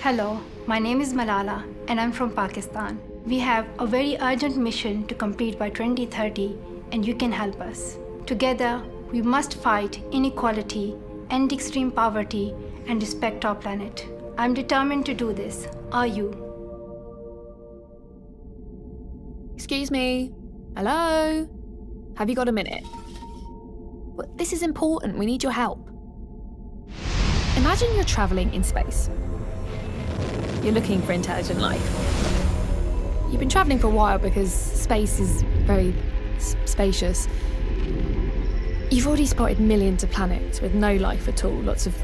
Hello, my name is Malala and I'm from Pakistan. We have a very urgent mission to complete by 2030 and you can help us. Together, we must fight inequality, end extreme poverty and respect our planet. I'm determined to do this. Are you? Excuse me. Hello? Have you got a minute? Well, this is important. We need your help. Imagine you're travelling in space. You're looking for intelligent life. You've been travelling for a while because space is very spacious. You've already spotted millions of planets with no life at all, lots of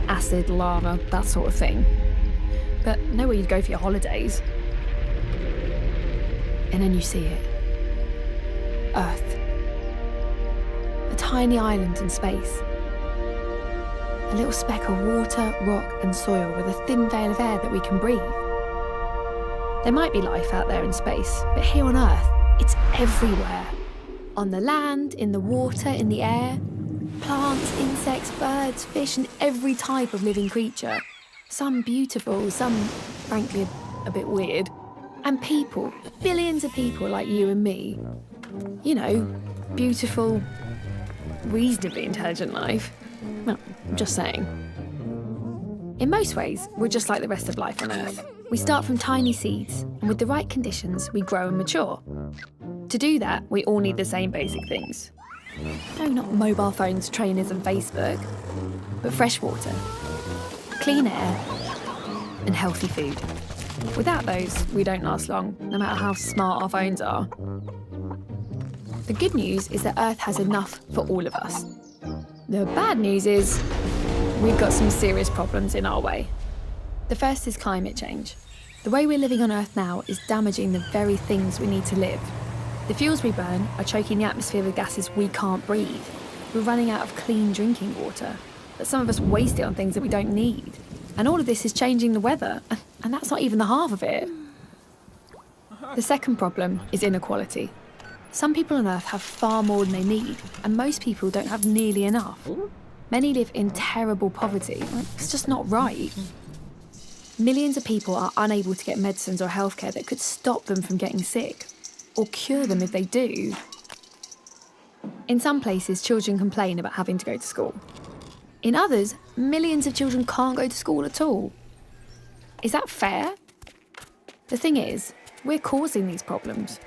acid, lava, that sort of thing. But nowhere you'd go for your holidays. And then you see it. Earth. A tiny island in space. A little speck of water, rock and soil with a thin veil of air that we can breathe. There might be life out there in space, but here on Earth, it's everywhere. On the land, in the water, in the air. Plants, insects, birds, fish and every type of living creature. Some beautiful, some, frankly, a bit weird. And people, billions of people like you and me. You know, beautiful, reasonably intelligent life. Well, I'm just saying. In most ways, we're just like the rest of life on Earth. We start from tiny seeds, and with the right conditions, we grow and mature. To do that, we all need the same basic things. No, not mobile phones, trainers and Facebook, but fresh water, clean air, and healthy food. Without those, we don't last long, no matter how smart our phones are. The good news is that Earth has enough for all of us. The bad news is we've got some serious problems in our way. The first is climate change. The way we're living on Earth now is damaging the very things we need to live. The fuels we burn are choking the atmosphere with gases we can't breathe. We're running out of clean drinking water, but some of us waste it on things that we don't need. And all of this is changing the weather, and that's not even the half of it. The second problem is inequality. Some people on Earth have far more than they need, and most people don't have nearly enough. Many live in terrible poverty. It's just not right. Millions of people are unable to get medicines or healthcare that could stop them from getting sick, or cure them if they do. In some places, children complain about having to go to school. In others, millions of children can't go to school at all. Is that fair? The thing is, we're causing these problems.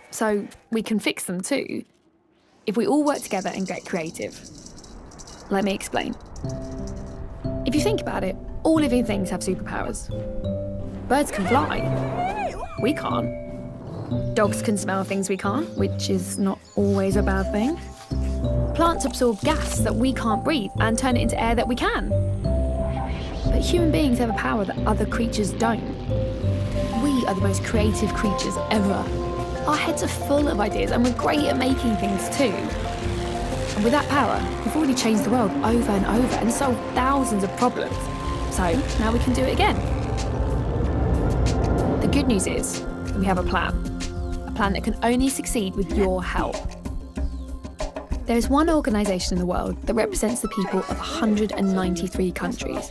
So we can fix them too, if we all work together and get creative. Let me explain. If you think about it, all living things have superpowers. Birds can fly. We can't. Dogs can smell things we can't, which is not always a bad thing. Plants absorb gas that we can't breathe and turn it into air that we can. But human beings have a power that other creatures don't. We are the most creative creatures ever. Our heads are full of ideas and we're great at making things too. And with that power, we've already changed the world over and over and solved thousands of problems. So now we can do it again. The good news is we have a plan that can only succeed with your help. There is one organisation in the world that represents the people of 193 countries,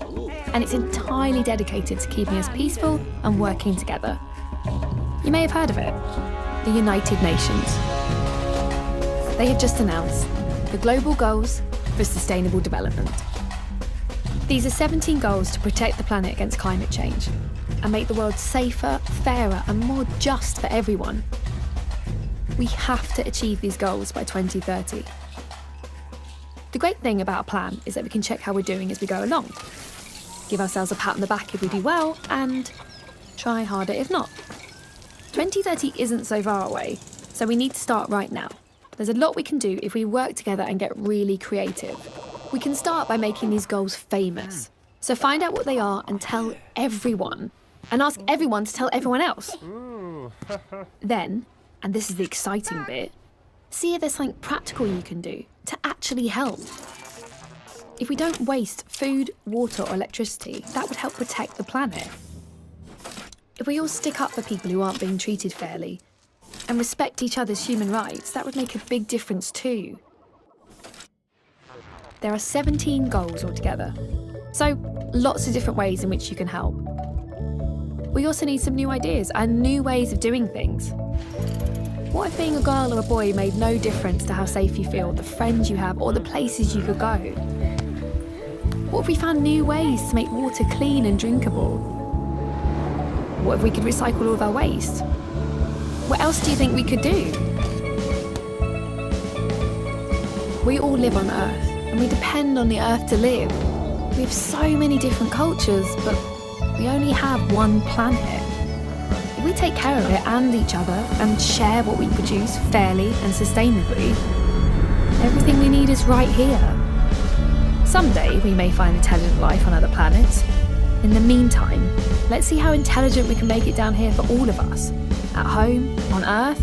and it's entirely dedicated to keeping us peaceful and working together. You may have heard of it, the United Nations. They have just announced the Global Goals for Sustainable Development. These are 17 goals to protect the planet against climate change and make the world safer, fairer and more just for everyone. We have to achieve these goals by 2030. The great thing about a plan is that we can check how we're doing as we go along, give ourselves a pat on the back if we do well, and try harder if not. 2030 isn't so far away, so we need to start right now. There's a lot we can do if we work together and get really creative. We can start by making these goals famous. So find out what they are and tell everyone, and ask everyone to tell everyone else. Then, and this is the exciting bit, see if there's something practical you can do to actually help. If we don't waste food, water or electricity, that would help protect the planet. If we all stick up for people who aren't being treated fairly and respect each other's human rights, that would make a big difference too. There are 17 goals altogether, so lots of different ways in which you can help. we also need some new ideas and new ways of doing things. What if being a girl or a boy made no difference to how safe you feel, the friends you have, or the places you could go? What if we found new ways to make water clean and drinkable? What if we could recycle all of our waste? What else do you think we could do? We all live on Earth, and we depend on the Earth to live. We have so many different cultures, but we only have one planet. If we take care of it and each other and share what we produce fairly and sustainably, everything we need is right here. Someday we may find intelligent life on other planets. In the meantime, let's see how intelligent we can make it down here for all of us, at home, on Earth,